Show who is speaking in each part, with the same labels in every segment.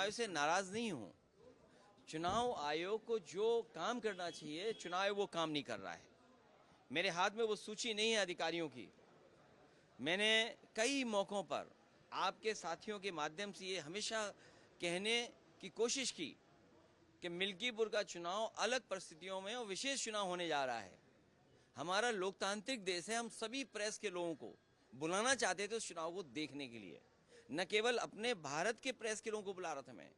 Speaker 1: आयोग से नाराज नहीं हूं। चुनाव आयोग को जो काम करना चाहिए चुनाव आयोग वो काम नहीं कर रहा है। मेरे हाथ में वो सूची नहीं है अधिकारियों की। मैंने कई मौकों पर आपके साथियों के माध्यम से ये हमेशा कहने की कोशिश की कि मिल्कीपुर का चुनाव अलग परिस्थितियों में और विशेष चुनाव होने जा रहा है। हमारा लोकतांत्रिक देश है, हम सभी प्रेस के लोगों को बुलाना चाहते थे उस चुनाव को देखने के लिए। न केवल अपने भारत के प्रेस के लोगों को बुला रहा था मैं,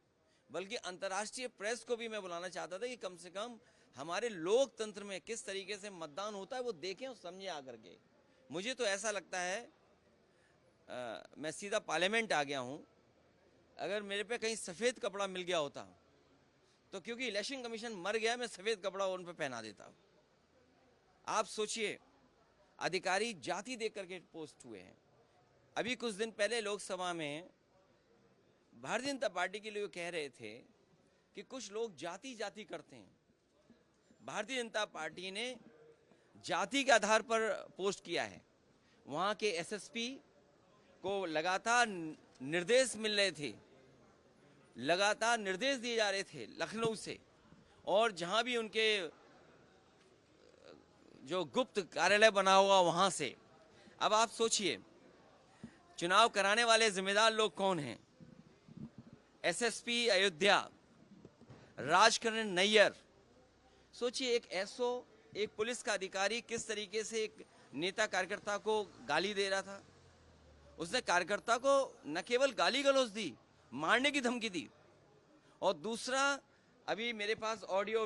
Speaker 1: बल्कि अंतर्राष्ट्रीय प्रेस को भी मैं बुलाना चाहता था कि कम से कम हमारे लोकतंत्र में किस तरीके से मतदान होता है वो देखें और समझें आकर के। मुझे तो ऐसा लगता है मैं सीधा पार्लियामेंट आ गया हूं। अगर मेरे पे कहीं सफ़ेद कपड़ा मिल गया होता तो क्योंकि इलेक्शन कमीशन मर गया, मैं सफ़ेद कपड़ा उन पे पहना देता। आप सोचिए, अधिकारी जाति देख करके पोस्ट हुए हैं। अभी कुछ दिन पहले लोकसभा में भारतीय जनता पार्टी के लोग कह रहे थे कि कुछ लोग जाति जाति करते हैं। भारतीय जनता पार्टी ने जाति के आधार पर पोस्ट किया है। वहां के एसएसपी को लगातार निर्देश मिल रहे थे, लगातार निर्देश दिए जा रहे थे लखनऊ से, और जहां भी उनके जो गुप्त कार्यालय बना हुआ वहां से। अब आप सोचिए, चुनाव कराने वाले जिम्मेदार लोग कौन हैं? एसएसपी अयोध्या राजकरण नैयर। सोचिए, एक एसओ, एक पुलिस का अधिकारी किस तरीके से एक नेता कार्यकर्ता को गाली दे रहा था। उसने कार्यकर्ता को न केवल गाली गलौज दी, मारने की धमकी दी। और दूसरा, अभी मेरे पास ऑडियो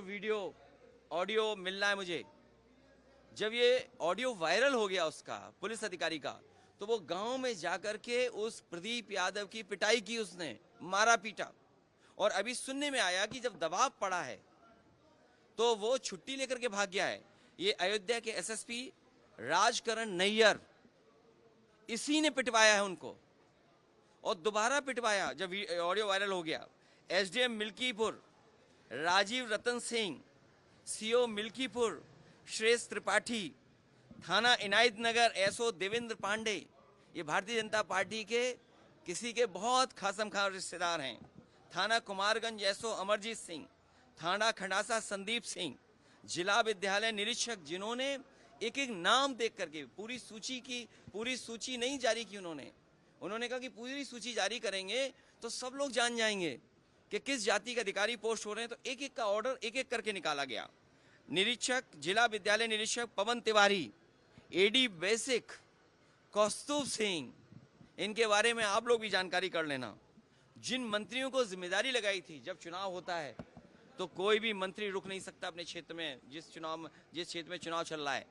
Speaker 1: मिल रहा है मुझे। जब ये ऑडियो वायरल हो गया उसका, पुलिस अधिकारी का, तो वो गांव में जाकर के उस प्रदीप यादव की पिटाई की, उसने मारा पीटा। और अभी सुनने में आया कि जब दबाव पड़ा है तो वो छुट्टी लेकर के भाग गया है। ये अयोध्या के एसएसपी राजकरण नैयर, इसी ने पिटवाया है उनको, और दोबारा पिटवाया जब ऑडियो वायरल हो गया। एसडीएम मिल्कीपुर राजीव रतन सिंह, सीओ मिल्कीपुर श्रेष्ठ त्रिपाठी, थाना इनायत नगर एसओ देवेंद्र पांडे, ये भारतीय जनता पार्टी के किसी के बहुत खासम खास रिश्तेदार हैं। थाना कुमारगंज एसओ अमरजीत सिंह, थाना खंडासा संदीप सिंह, जिला विद्यालय निरीक्षक, जिन्होंने एक एक नाम देख करके पूरी सूची नहीं जारी की। उन्होंने कहा कि पूरी सूची जारी करेंगे तो सब लोग जान जाएंगे कि किस जाति के अधिकारी पोस्ट हो रहे हैं। तो एक एक का ऑर्डर एक एक करके निकाला गया। निरीक्षक, जिला विद्यालय निरीक्षक पवन तिवारी, एडी बेसिक कौस्तुभ सिंह, इनके बारे में आप लोग भी जानकारी कर लेना। जिन मंत्रियों को जिम्मेदारी लगाई थी, जब चुनाव होता है तो कोई भी मंत्री रुक नहीं सकता अपने क्षेत्र में, जिस क्षेत्र में चुनाव चल रहा है।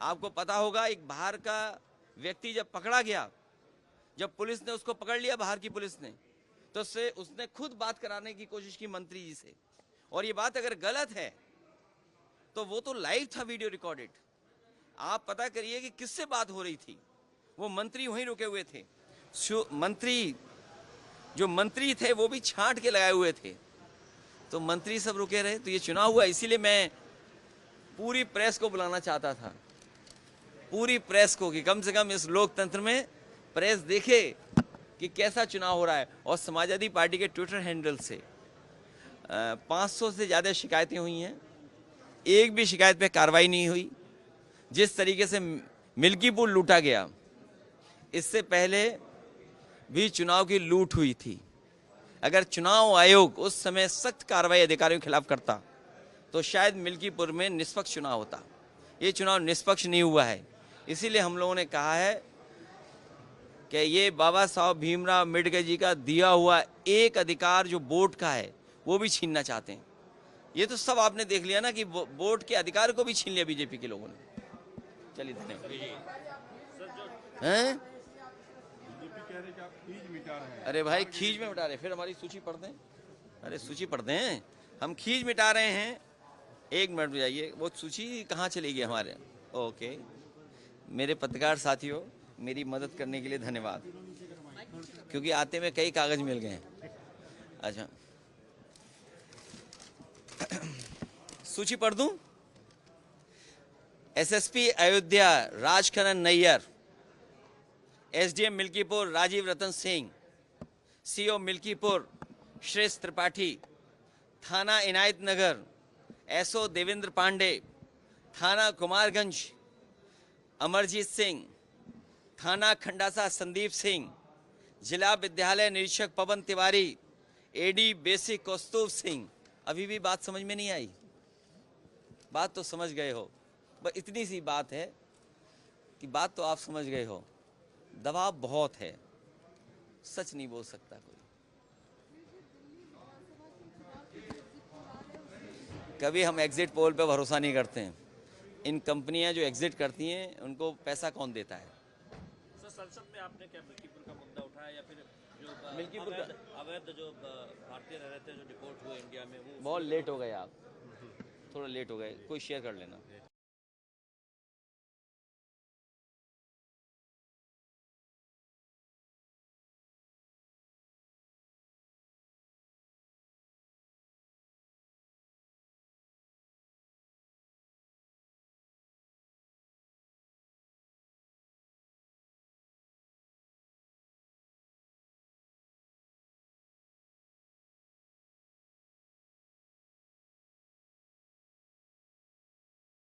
Speaker 1: आपको पता होगा, एक बाहर का व्यक्ति जब पकड़ा गया, जब पुलिस ने उसको पकड़ लिया, बाहर की पुलिस ने, तो उसने खुद बात कराने की कोशिश की मंत्री जी से। और ये बात अगर गलत है तो वो तो लाइव था, वीडियो रिकॉर्डेड। आप पता करिए कि किससे बात हो रही थी। वो मंत्री वहीं रुके हुए थे। जो मंत्री थे वो भी छांट के लगाए हुए थे, तो मंत्री सब रुके रहे। तो ये चुनाव हुआ। इसीलिए मैं पूरी प्रेस को बुलाना चाहता था, पूरी प्रेस को, कि कम से कम इस लोकतंत्र में प्रेस देखे कि कैसा चुनाव हो रहा है। और समाजवादी पार्टी के ट्विटर हैंडल से 500 से ज़्यादा शिकायतें हुई हैं, एक भी शिकायत पे कार्रवाई नहीं हुई। जिस तरीके से मिल्कीपुर लूटा गया, इससे पहले भी चुनाव की लूट हुई थी। अगर चुनाव आयोग उस समय सख्त कार्रवाई अधिकारियों के खिलाफ करता तो शायद मिल्कीपुर में निष्पक्ष चुनाव होता। ये चुनाव निष्पक्ष नहीं हुआ है। इसीलिए हम लोगों ने कहा है कि ये बाबा साहब भीमराव अम्बेडकर जी का दिया हुआ एक अधिकार जो वोट का है, वो भी छीनना चाहते हैं। ये तो सब आपने देख लिया ना कि वोट के अधिकार को भी छीन लिया बीजेपी के लोगों ने। चलिए, धन्यवाद। हैं? अरे भाई, खींच में मिटा रहे, फिर हमारी सूची पढ़ दें। अरे सूची पढ़ दें, हम खींच मिटा रहे हैं। एक मिनट में जाइए, वो सूची कहाँ चली गई हमारे। ओके, मेरे पत्रकार साथियों, मेरी मदद करने के लिए धन्यवाद, क्योंकि आते में कई कागज मिल गए हैं। अच्छा, सूची पढ़ दूं? SSP Ayodhya Rajkaran Nayyar, SDM Milkipur Rajiv Ratan Singh, CO Milkipur श्रेष्ठ त्रिपाठी, थाना इनायत नगर एसओ देवेंद्र पांडे, थाना कुमारगंज अमरजीत सिंह, थाना खंडासा संदीप सिंह, जिला विद्यालय निरीक्षक पवन तिवारी, एडी बेसिक कौस्तुभ सिंह। अभी भी बात समझ में नहीं आई? बात तो समझ गए हो, बस इतनी सी बात है कि बात तो आप समझ गए हो। दबाव बहुत है, सच नहीं बोल सकता कोई। कभी हम एग्जिट पोल पे भरोसा नहीं करते हैं। इन कंपनियां जो एग्जिट करती हैं उनको पैसा कौन देता है?
Speaker 2: सर, संसद में आपने क्या मिल्कीपुर का मुद्दा उठाया या फिर जो
Speaker 1: मिल्कीपुर
Speaker 2: अवैध जो भारतीय रह रहे थे जो डिपोर्ट हुए इंडिया में वो?
Speaker 1: बहुत लेट हो गए आप, थोड़ा लेट हो गए, कोई शेयर कर लेना।